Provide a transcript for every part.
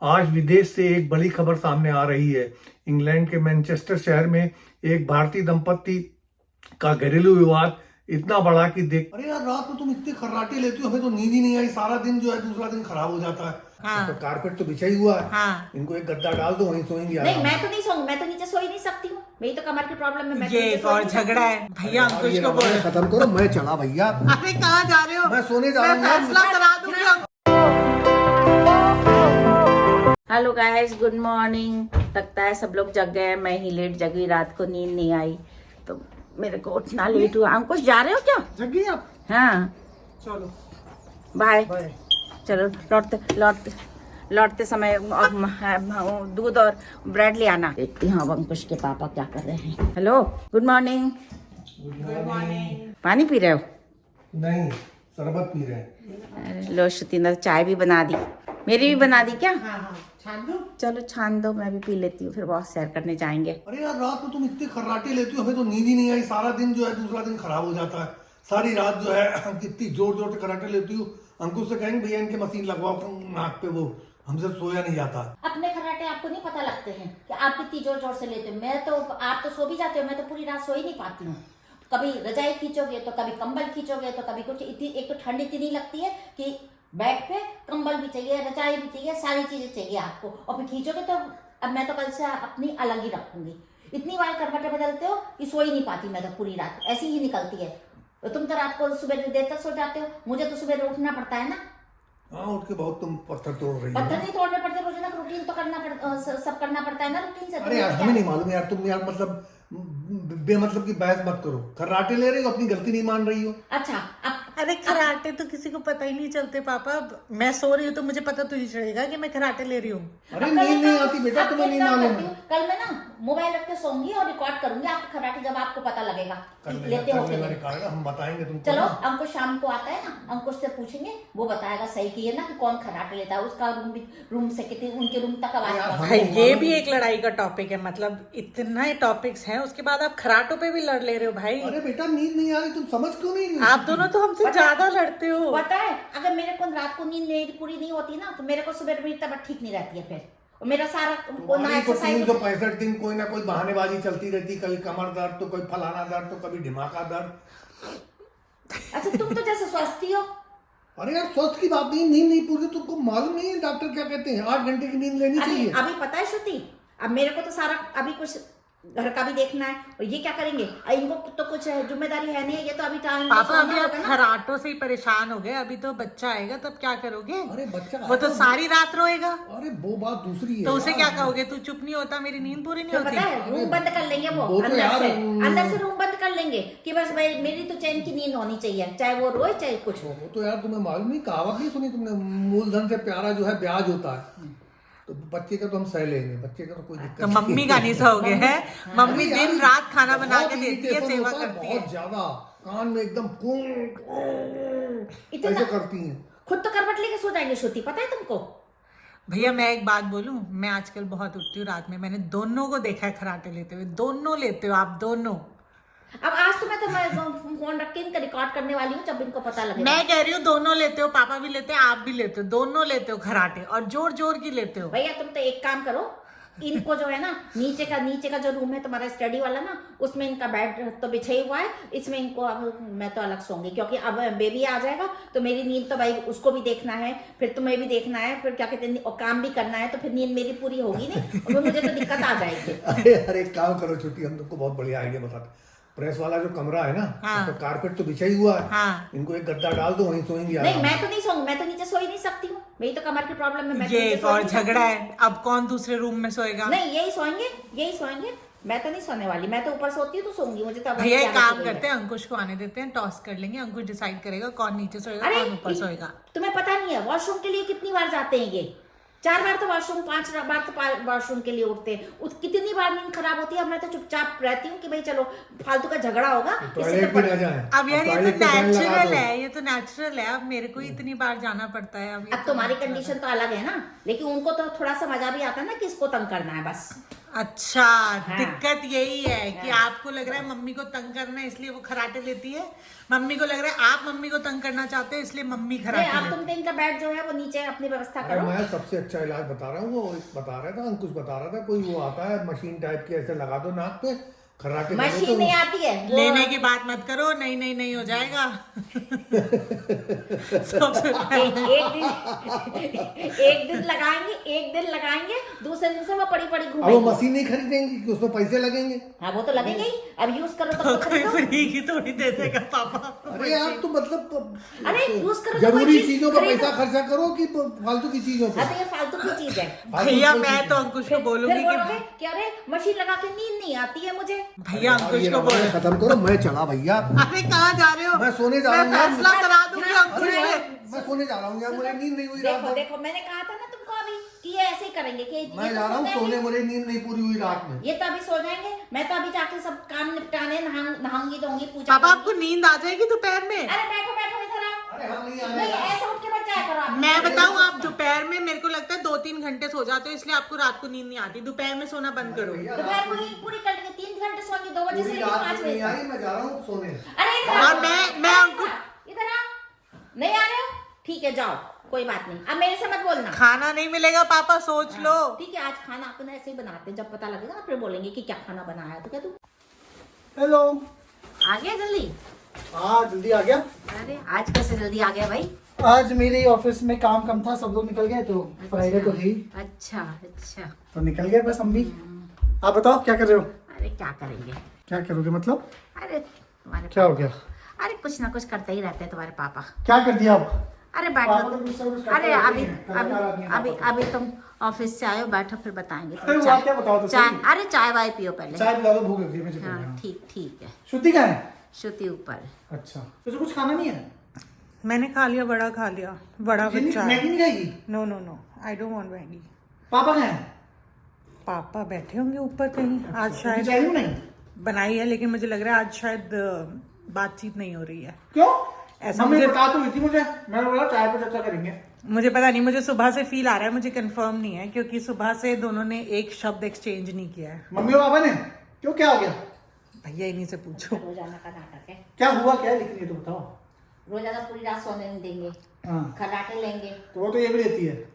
आज विदेश से एक बड़ी खबर सामने आ रही है। इंग्लैंड के मैनचेस्टर शहर में एक भारतीय दंपति का घरेलू विवाद इतना बड़ा कि देख। अरे यार, रात में तुम इतने खर्राटे लेती हो, हमें तो नींद ही नहीं आई। सारा दिन जो है दूसरा दिन खराब हो जाता है। हाँ। तो कारपेट तो बिछा ही हुआ है। हाँ। इनको एक गद्दा डाल दो, वहीं सोएंगे नहीं, आराम मैं से। तो नहीं सोऊंगी, मैं तो नीचे सो ही नहीं सकती हूँ। मेरी तो कमर की प्रॉब्लम है। मैं तो ये नीचे एक सो ही और नहीं सकती। झगड़ा है भैया। अरे अंकुश ये को बोलो। खत्म करो, मैं चला भैया। अरे कहाँ जा रहे हो? मैं सोने जा रहा मैं हूँ। फैसला करा दूंगी। Hello guys, good morning. लगता है सब लोग जग गए हैं, मैं ही लेट जगी, रात को नींद नहीं आई तो मेरे को उठना लेट हुआ। अंकुश जा रहे हो क्या? जग गई आप? हाँ, चलो बाय। बाय। चलो, लौटते समय दूध और ब्रेड ले आना। देखती हूँ अब अंकुश के पापा क्या कर रहे हैं। Hello, good morning. Good morning. पानी पी रहे हो? नहीं, शरबत पी रहे हैं। अरे लो, शुतिंदर चाय भी बना दी। मेरी भी बना दी क्या? हाँ, छान दो। चलो छान दो, मैं भी पी लेती हूँ, फिर बहुत सैर करने जाएंगे। अरे यार, रात में तुम इतने खर्राटे लेती हो, हमें तो नींद ही नहीं आई। सारा दिन जो है दूसरा दिन खराब हो जाता है। सारी रात जो है कितनी जोर जोर से खर्राटे लेती हूँ। अंकुश से कहेंगे भैया इनके मशीन लगवाओ नाक पे, वो हमसे सोया नहीं जाता। अपने खर्राटे आपको नहीं पता लगते हैं कि आप कितनी जोर जोर से लेते हो। मैं तो, आप तो सो भी जाते हो, मैं तो पूरी रात सो ही नहीं पाती हूँ। कभी रजाई खींचोगे तो कभी कंबल खींचोगे तो कभी कुछ। इतनी, एक तो ठंड इतनी लगती है कि बेड पे कंबल भी चाहिए, रजाई भी चाहिए, सारी चीजें चाहिए आपको। और फिर खींचोगे तो अब मैं तो कल से अपनी अलग ही रखूंगी। इतनी बार करवटें बदलते हो कि सो ही नहीं पाती मैं तो पूरी रात, ऐसी ही निकलती है। तो तुम तो रात को सुबह देर तक सो जाते हो, मुझे तो सुबह उठना पड़ता है ना। हाँ, उठ के बहुत तुम पत्थर तोड़ रही पत्थर हो। नहीं तोड़ने पड़ते, रोजाना रूटीन तो करना पड़ता, सब करना पड़ता है ना रूटीन से। अरे यार, हमें नहीं मालूम यार। तुम यार मतलब बेमतलब की बहस मत करो। खर्राटे ले रही हो, अपनी गलती नहीं मान रही हो। अच्छा, अब अरे खराटे तो किसी को पता ही नहीं चलते पापा। मैं सो रही हूँ तो मुझे पता तो ही चलेगा कि मैं खराटे ले रही हूँ। अरे नींद नहीं आती बेटा, तुम्हें नींद मालूम है। कल मैं ना मोबाइल रख के सोऊंगी और रिकॉर्ड करूंगी आपके खराटे, जब आपको पता लगेगा लेते हो कि नहीं। हम बताएंगे तुमको। चलो, अंकुश शाम को आता है ना, अंकुश से पूछेंगे, वो बताएगा सही कि है ना कि कौन खराटे लेता है। उसका रूम से कितने उनके रूम तक आवाज यार, पहुंचती भाई है। ये भी एक लड़ाई का टॉपिक है। मतलब इतना टॉपिक्स हैं, उसके बाद आप खराटों पे भी लड़ ले रहे हो भाई। अरे बेटा, नींद नहीं आ रही, तुम समझ क्यों नहीं रही हो? आप दोनों तो हमसे ज्यादा लड़ते हो। पता है, अगर मेरे को रात को नींद मेरी पूरी नहीं होती ना तो मेरे को सुबह मेरी तबीयत ठीक नहीं रहती है फिर। और मेरा सारा तुम्हारी तो 365 दिन कोई ना कोई बहानेबाजी चलती रहती। कभी कमर दर्द तो कोई फलाना दर्द तो कभी ढिमाका दर्द। अच्छा, तुम तो जैसे स्वस्थी हो। अरे यार, स्वस्थ की बात नहीं, नींद नहीं पूरी। तुमको मालूम नहीं है डॉक्टर क्या कहते हैं? 8 घंटे की नींद लेनी चाहिए। अभी पता है श्रुति, अब मेरे को तो सारा अभी कुछ घर का भी देखना है और ये क्या करेंगे। इनको तो कुछ जिम्मेदारी है नहीं, ये तो अभी टाइम पापा अभी आप खराटों से ही परेशान हो गए। अभी तो बच्चा आएगा तब क्या करोगे? अरे बच्चा वो तो सारी रात रोएगा। अरे वो बात दूसरी है तो उसे यार। क्या कहोगे? तू चुप नहीं होता, मेरी नींद पूरी नहीं तो होती। पता है, रूम बंद कर लेंगे वो वो तो यार, अंदर से रूम बंद कर लेंगे कि बस मेरी तो चैन की नींद होनी चाहिए, चाहे वो रोए चाहे कुछ हो। वो तो यार, तुम्हें मालूम नहीं, कहावत नहीं सुनी तुमने? मूलधन से प्यारा जो है ब्याज होता है। तो बच्चे का तो हम सह लेंगे, बच्चे का तो कोई दिक्कत तो मम्मी का नहीं सहोगे है? मम्मी अरे यार, दिन रात खाना बना बहुत के देती है, irritation सेवा होता है, करती है। बहुत ज्यादा। कान में एकदम इतना ऐसे करती हैं। खुद तो करवट लेके सो जाएंगे श्रुति, पता है तुमको। भैया मैं एक बात बोलूं, मैं आजकल बहुत उठती हूँ रात में। मैंने दोनों को देखा है खराटे लेते हुए। दोनों लेते हो आप दोनों। अब आज तो मैं फोन रख के इनका रिकॉर्ड करने वाली हूँ, जब इनको पता लगेगा। मैं कह रही हूँ दोनों लेते हो, पापा भी लेते हैं, आप भी लेते हो, दोनों लेते हो खराटे, और जोर जोर की लेते हो। भैया तुम तो एक काम करो, इनको जो है ना नीचे का जो रूम है तुम्हारा स्टडी वाला ना, उसमें इनका बेड तो बिछा ही हुआ है। इसमें इनको अब मैं तो अलग सोऊंगी, क्योंकि अब बेबी आ जाएगा तो मेरी नींद तो भाई उसको भी देखना है, फिर तुम्हें भी देखना है, फिर क्या कहते हैं, और काम भी करना है, तो फिर नींद मेरी पूरी होगी नहीं और फिर मुझे तो दिक्कत आ जाएगी। अरे एक काम करो छुट्टी, हम तुमको बहुत बढ़िया आइडिया बताते। प्रेस वाला जो कमरा है ना, हाँ। उसका कारपेट तो बिछा ही हुआ है। हाँ। इनको एक गद्दा डाल दो, वहीं सोएंगे नहीं, आराम मैं से। तो नहीं सोऊंगी, मैं तो नीचे सो ही नहीं सकती हूँ। मेरी तो कमर की प्रॉब्लम है। मैं तो ये नीचे एक सो ही और नहीं सकती झगड़ा हूँ। है। अब कौन दूसरे रूम में सोएगा? नहीं, यही सोएंगे। मैं तो नहीं सोने वाली, मैं तो ऊपर सोती हूँ तो सोऊंगी। मुझे तो भैया एक काम करते हैं, अंकुश को आने देते हैं, टॉस कर लेंगे। अंकुश डिसाइड करेगा कौन नीचे सोएगा, अरे कौन ऊपर सोएगा। तुम्हें पता नहीं है वॉशरूम के लिए कितनी बार जाते हैं ये? 4 बार तो वॉशरूम, 5 बार तो वॉशरूम के लिए उठते हैं। कितनी बार नींद खराब होती है। अब मैं तो चुपचाप रहती हूँ कि भाई चलो फालतू का झगड़ा होगा। टॉयलेट भी ना जाए। अब यार ये टॉयलेट तो पे फैन लगा नेचुरल दो। है, ये तो नेचुरल है। अब मेरे को ही इतनी बार जाना पड़ता है। अब तुम्हारी कंडीशन तो अलग है ना, लेकिन उनको तो थोड़ा सा मजा भी आता है ना कि इसको तंग करना है बस। अच्छा, दिक्कत यही है कि आपको लग रहा है मम्मी को तंग करना है इसलिए वो खराटे लेती है, मम्मी को लग रहा है आप मम्मी को तंग करना चाहते हो इसलिए मम्मी नहीं, खराटे अब लेती तुम तीन का बेड जो है वो नीचे अपनी व्यवस्था अरे करो। मैं सबसे अच्छा इलाज बता रहा हूँ, वो बता रहा था, अंकुश बता रहा था, कोई वो आता है मशीन टाइप की, ऐसे लगा दो नाक पे, खर्राटे करो मशीन तो नहीं आती है है। वो- लेने की बात मत करो, नहीं हो जाएगा। सबसे एक दिन लगाएंगे, दूसरे दिन से वो पड़ी अब वो घूमेंगी। मशीन नहीं खरीदेंगे कि उसमें पैसे लगेंगे। हाँ वो तो लगेंगे ही, अब यूज करो तो कोई खरीदो। फ्री की थोड़ी दे देगा पापा आपको। अरे यार तो मतलब अरे यूज करो तो कोई जरूरी चीज चीजों पर खरीदो। पैसा खर्चा करो कि फालतू की चीजों हाँ पर। तो ये फालतू की चीज है। भैया मैं तो अंकुश को बोलूंगी फिर बोलोगे कि कि अरे मशीन लगा के नींद नहीं आती है मुझे। भैया अंकुश को बोलो। खत्म करो, मैं चला भैया, अरे कहाँ जा रहे हो? मैं सोने जा रहा हूँ मैं यार। फैसला करा दूंगी अंकुश अरे से। यार, मैं सोने जा रहा हूँ यार, मुझे नींद नहीं हुई रात देखो भर। देखो मैंने कहा था ना तुमको अभी कि ये ऐसे ही करेंगे कि मैं जा रहा हूँ सोने, मुझे नींद नहीं पूरी हुई रात में। ये तो अभी सो जाएंगे, मैं तो अभी जाके सब काम निपटाने नहाऊंगी धोऊंगी पूजा पापा करूंगी। आपको नींद आ जाएगी दोपहर में? अरे बैठो बैठो इधर आओ। अरे हम नहीं आ नहीं रहे। ऐसे उठ के मत जाया करो आप। मैं बताऊं, आप दोपहर में मेरे को लगता है 2-3 घंटे सो जाते हो इसलिए आपको रात को नींद नहीं आती। दोपहर में सोना बंद करो। दोपहर को नींद पूरी कर लेंगे, 3 घंटे सोएंगे 2 बजे से पूरी लेकर रात 5 नहीं बजे आई, मैं जा रहा हूँ सोने। अरे इधर और आओ। मैं अंकुश इधर आ, नहीं आ रहे हो ठीक है जाओ, कोई बात नहीं, अब मेरे से मत बोलना। खाना नहीं मिलेगा पापा, सोच लो। ठीक है आज खाना अपन ऐसे ही बनाते हैं, जब पता लगेगा ना फिर बोलेंगे कि क्या खाना बनाया, तो क्या तू हेलो। आ गया जल्दी? हाँ जल्दी आ गया। अरे आज कैसे जल्दी आ गया भाई? आज मेरे ऑफिस में काम कम था, सब लोग निकल गए तो फ्राइडे तो है ही, अच्छा अच्छा। तो निकल गए बस हम भी। आप बताओ क्या कर रहे हो? अरे क्या करेंगे? क्या करोगे मतलब? अरे तुम्हारे क्या हो गया? अरे कुछ ना कुछ करते ही रहते हैं तुम्हारे पापा। क्या कर दिया आप? अरे पापा बैठो। तो कुछ ना कुछ करते अरे रहते अभी हैं, कलाकार आदमी अभी हैं अभी पापा। अभी तुम ऑफिस से आए हो, बैठो फिर बताएंगे अरे तुम्हें। वो आप क्या बताओ तो चाय, सही। अरे चाय वाय पियो पहले। चाय पिला दो, भूख लग रही है मुझे। हाँ ठीक ठीक है। श्रुति कहाँ है? श्रुति ऊपर। अच्छा, तुझे कुछ खाना नहीं है? मैंने खा लिया, बड़ा खा लिया, बड़ा बच्चा मैगी नहीं खाएगी? No no no, I don't want Maggi. पापा कहाँ है? पापा बैठे होंगे ऊपर कहीं। आज शायद चाय नहीं बनाई? बनाई है लेकिन मुझे लग रहा है आज शायद बातचीत नहीं हो रही है। क्यों? ऐसा मम्मी मुझे बता तो रही थी मुझे, मैंने बोला चाय पे चर्चा करेंगे। मुझे पता नहीं, मुझे सुबह से फील आ रहा है, मुझे कंफर्म नहीं है क्योंकि सुबह से दोनों ने एक शब्द एक्सचेंज नहीं किया है। मम्मी और पापा ने? क्यों, क्या हो गया? भैया इन्हीं से पूछो। रोजाना का नाटक है, क्या हुआ, क्या है लेकिन ये तो बताओ। रोजाना पूरी रात सोने नहीं देंगे, हाँ खर्राटे लेंगे। तो वो तो ये भी लेती है।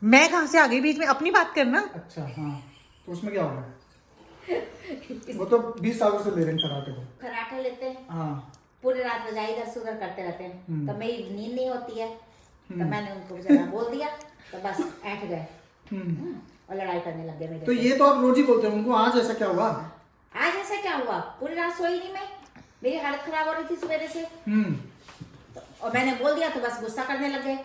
मैं कहाँ से आ गई बीच में, अपनी बात करना। अच्छा हाँ, तो उसमें क्या होगा? वो तो 20 सालों से ले रहे हैं कराटे को। खर्राटे लेते हैं, हाँ पूरी रात रजाई इधर से उधर करते रहते हैं, तो मेरी नींद नहीं होती है, तो मैंने उनको जरा बोल दिया तो बस ऐठ गए और लड़ाई करने लग गए मेरे तो से। ये तो आप रोज ही बोलते हैं उनको, आज ऐसा क्या हुआ? आज ऐसा क्या हुआ? पूरी रात सोई नहीं मैं, मेरी हालत खराब हो रही थी सवेरे से, और मैंने बोल दिया तो बस गुस्सा करने लग गए।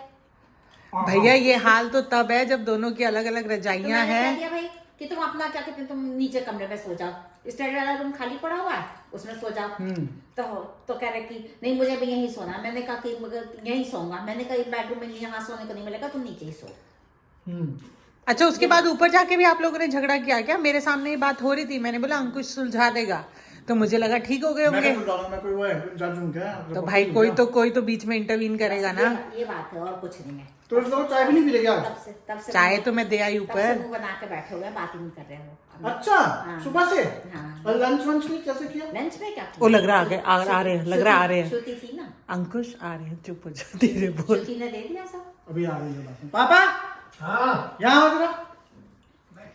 भैया ये हाल तो तब है जब दोनों की अलग अलग तो रजाइयां मैंने कह हैं। दिया भाई कि तुम अपना क्या कहते हैं, तुम नीचे कमरे में सो जाओ, स्टडी वाला रूम खाली पड़ा हुआ है उसमें सो जाओ। तो कह रहे कि नहीं मुझे भी यहीं सोना। मैंने कहा कि मगर यहीं सोऊंगा, मैंने कहा बेडरूम में यहाँ सोने को नहीं मिलेगा, तुम नीचे ही सो। अच्छा उसके बाद ऊपर जाके भी आप लोगों ने झगड़ा किया क्या? मेरे सामने ये बात हो रही थी, मैंने बोला अंकुश सुलझा देगा, तो मुझे लगा ठीक हो गए होंगे। मैं कोई वो जज हूँ क्या? तो भाई कोई तो बीच में इंटरवीन करेगा ना। ये बात है और कुछ नहीं है। तो इस लोग चाय भी नहीं पी लेंगे आज? तब से चाय तो मैं दे आई तब से ऊपर। मुंह बना के बैठे हुए हैं, बात ही नहीं कर रहे हो। अच्छा सुबह से? हाँ। और लंच वंच नहीं कैसे किया? लंच में क्या वो लग रहा आ रहे हैं, लग रहा आ रहे हैं। श्रुति थी ना, अंकुश आ रहे हैं, चुप हो जा, धीरे बोल। श्रुति ने दे दिया सब। अभी आ रही है बात। पापा हाँ, यहाँ आओ जरा।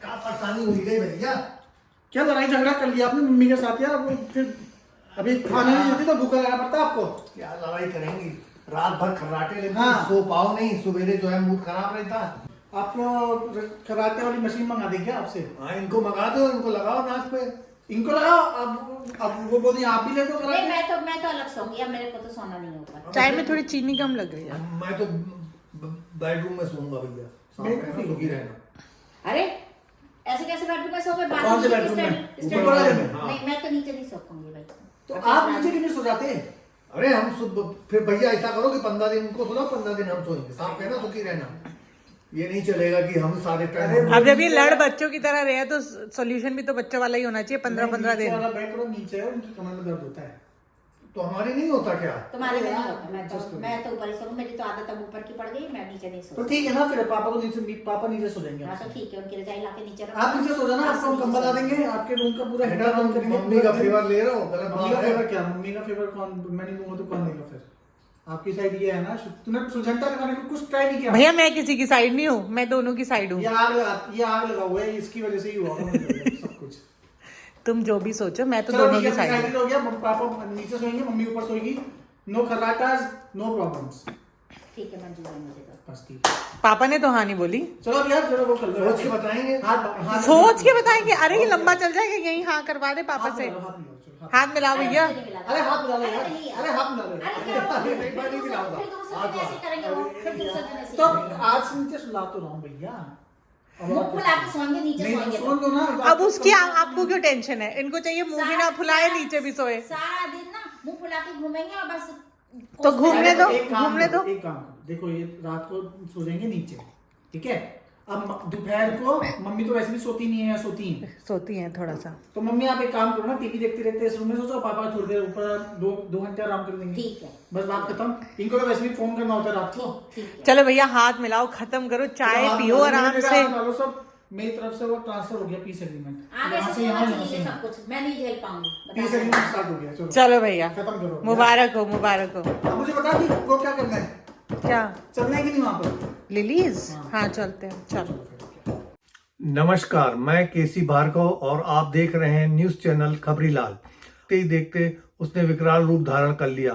क्या परेशानी हुई गई भैया? क्या लड़ाई झगड़ा कर लिया आपने मम्मी के साथ यार? वो फिर अभी खाना नहीं देती तो भूखा रहना पड़ता आपको। क्या लड़ाई करेंगी, रात भर खर्राटे लेते हाँ। सो पाओ नहीं, सवेरे जो है मूड खराब रहता। आप लोग कराटे वाली मशीन मंगा दी क्या आपसे? हाँ इनको मंगा दो, इनको लगाओ नाक पे। इनको लगाओ। अब वो बोली आप भी ले दो नहीं कराटे। मैं तो अलग सोऊंगी, अब मेरे को तो सोना नहीं होगा। चाय में थोड़ी चीनी कम लग रही है। मैं तो बेडरूम में सोऊंगा भैया, साथ रहना, सुखी रहना। अरे ऐसे कैसे बेडरूम में सोओगे? कौन से बेडरूम में? ऊपर वाले में? नहीं मैं तो नीचे नहीं सो पाऊंगी भाई। तो आप नीचे क्यों नहीं सो जाते? अरे फिर भैया ऐसा करो कि 15 दिन उनको सुनाओ, 15 दिन हम सोएंगे, साथ रहना, सुखी रहना। ये नहीं चलेगा कि हम सारे टाइम। अब जब ये लड़ बच्चों की तरह रहे तो सोल्यूशन भी तो बच्चों वाला ही होना चाहिए। 15-15 नीचे दिन। वाला बेड थोड़ा नीचे है, उनकी कमर में दर्द होता है। तो हमारे नहीं होता क्या? तुम्हारे में अरे नहीं यार, होता, adjust करो। मैं तो ऊपर ही सोऊं, मेरी तो आदत अब ऊपर की पड़ गई, मैं नीचे नहीं तो सोती। ठीक है ना, फिर पापा नीचे सो जाएंगे। हाँ तो ठीक है, उनकी रजाई लाके नीचे रखो। आप नीचे सो जाना, आपको हम नीचे कंबल सो ला जाना। देंगे, आपके रूम का पूरा बेटा हेडर तुम ऑन करेंगे। मम्मी का फेवर ले रहे हो, गलत मम्मी का बात है। फेवर क्या? मम्मी का फेवर कौन? मैं नहीं दूंगा तो कौन देगा फिर? आपकी साइड ये है ना, तूने सुजनता लगाने को कुछ ट्राई नहीं किया। भैया मैं किसी की साइड नहीं हूँ, मैं दोनों की साइड हूँ। ये आग लगा हुआ है, इसकी वजह से ही हुआ होगा सब कुछ। तुम जो भी सोचो, मैं तो चलो दोनों ठीक की है, साइड डिसाइडेड हो गया, पापा नीचे सोएंगे, मम्मी ऊपर सोएगी। नो खर्राटास, नो प्रॉब्लम्स। ठीक है मंजू भाई, मुझे तो बस ठीक है। हूँ। पापा ने तो हाँ नहीं बोली। चलो अब यार, चलो वो कर लो। सोच के बताएंगे। हाथ सोच के बताएंगे। अरे ये लंबा चल जाएगा, यहीं हाँ करवा दे पापा हाथ से। मिला लो, हाथ मिला लो, चलो, हाथ। हाथ मिलाओ भैया। अरे हाथ मिला लो यार, अरे नहीं यार। अरे हाथ मिला लो यार। अरे क्या हुआ? एक बार नहीं मिलाऊंगा। फिर दूसरे दिन ऐसे करेंगे वो, फिर दूसरे दिन ऐसे तो करेंगे। आज से नीचे सुला तो रहा हूँ भैया। अब मुंह आप- फुला के सोएंगे, नीचे नहीं सोएंगे तो तो। सुन दो ना। अब उसकी आपको क्यों टेंशन है? इनको चाहिए मुंह भी ना फुलाए, नीचे भी सोए। सारा दिन ना मुंह फुला के घूमेंगे और बस तो घूमने दो, एक काम घूमने करो, दो। एक काम करो, देखो ये रात को सो जाएंगे नीचे, ठीक है? अब दोपहर को मम्मी तो वैसे भी सोती नहीं है, या सोती है? सोती हैं थोड़ा सा। तो मम्मी आप एक काम करो ना, टीवी देखते देखते इस रूम में सो जाओ, पापा थोड़ी देर ऊपर दो घंटे आराम कर देंगे। ठीक है। बस बात खत्म। इनको तो वैसे भी फोन करना होता है रात को। ठीक है। चलो भैया हाथ मिलाओ, खत्म करो, चाय तो पियो आराम से। सब मेरी तरफ से वो ट्रांसफर हो गया, पीस एग्रीमेंट। आगे यहाँ से से यहाँ, होना यहाँ से चाहिए यहाँ। सब कुछ, मैं नहीं झेल पाऊंगी। पीस बता एग्रीमेंट स्टार्ट हो गया। चलो चलो भैया, खत्म करो। मुबारक हो, मुबारक हो। अब मुझे बता कि वो क्या करना है, क्या चलना है कि नहीं वहाँ पर? लिलीज? हाँ चलते हैं, चलो। नमस्कार, मैं केसी भार्गव और आप देख रहे हैं न्यूज चैनल खबरीलाल। देखते ही देखते उसने विकराल रूप धारण कर लिया।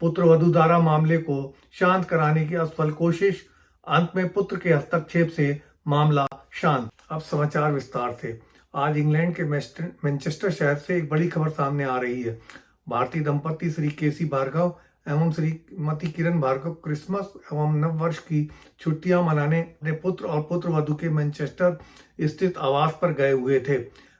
पुत्र वधू धारा मामले को शांत कराने की असफल कोशिश, अंत में पुत्र के हस्तक्षेप से मामला शांत। अब समाचार विस्तार से। आज इंग्लैंड के मैनचेस्टर शहर से एक बड़ी खबर सामने आ रही है। भारतीय दंपति श्री केसी भार्गव एवं श्रीमती किरण भार्गव क्रिसमस एवं नव वर्ष की छुट्टियां मनाने अपने पुत्र और पुत्र वधू के मैनचेस्टर स्थित आवास पर गए हुए थे।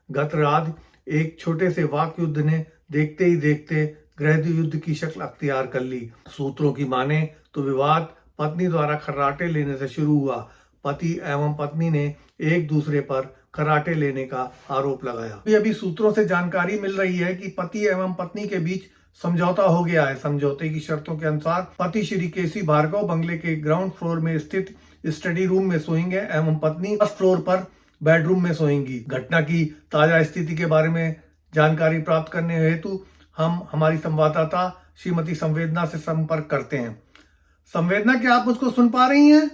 गत रात एक छोटे से वाक युद्ध ने देखते ही देखते गृह युद्ध की शक्ल अख्तियार कर ली। सूत्रों की माने तो विवाद पत्नी द्वारा खर्राटे लेने से शुरू हुआ। पति एवं पत्नी ने एक दूसरे पर खर्राटे लेने का आरोप लगाया। अभी सूत्रों से जानकारी मिल रही है कि पति एवं पत्नी के बीच समझौता हो गया है। समझौते की शर्तों के अनुसार पति श्री केसी भार्गव बंगले के ग्राउंड फ्लोर में स्थित स्टडी रूम में सोएंगे एवं पत्नी फर्स्ट फ्लोर पर बेडरूम में सोएंगी। घटना की ताजा स्थिति के बारे में जानकारी प्राप्त करने हेतु हम हमारी संवाददाता श्रीमती संवेदना से संपर्क करते हैं। संवेदना, क्या आप मुझको सुन पा रही हैं?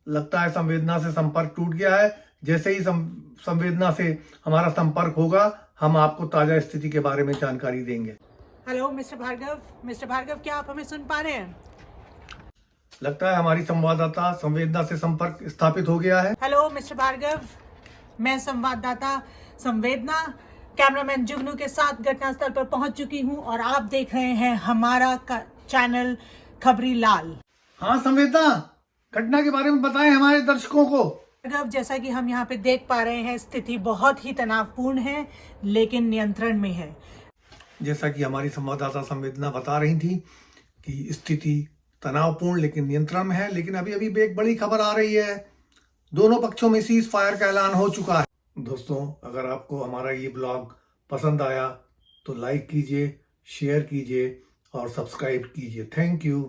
लगता है संवेदना से संपर्क टूट गया है। जैसे ही संवेदना से हमारा संपर्क होगा, हम आपको ताजा स्थिति के बारे में जानकारी देंगे। हेलो मिस्टर भार्गव, क्या आप हमें सुन पा रहे हैं? लगता है हमारी संवाददाता संवेदना से संपर्क स्थापित हो गया है। हेलो मिस्टर भार्गव, मैं संवाददाता संवेदना कैमरामैन जुगनू के साथ घटनास्थल पर पहुंच चुकी हूं और आप देख रहे हैं हमारा चैनल खबरीलाल। हाँ संवेदना, घटना के बारे में बताएं हमारे दर्शकों को। भार्गव, जैसा कि हम यहाँ पे देख पा रहे हैं, स्थिति बहुत ही तनावपूर्ण है लेकिन नियंत्रण में है। जैसा कि हमारी संवाददाता संवेदना बता रही थी कि स्थिति तनावपूर्ण लेकिन नियंत्रण में है, लेकिन अभी अभी एक बड़ी खबर आ रही है। दोनों पक्षों में सीज फायर का ऐलान हो चुका है। दोस्तों, अगर आपको हमारा ये ब्लॉग पसंद आया तो लाइक कीजिए, शेयर कीजिए और सब्सक्राइब कीजिए। Thank you.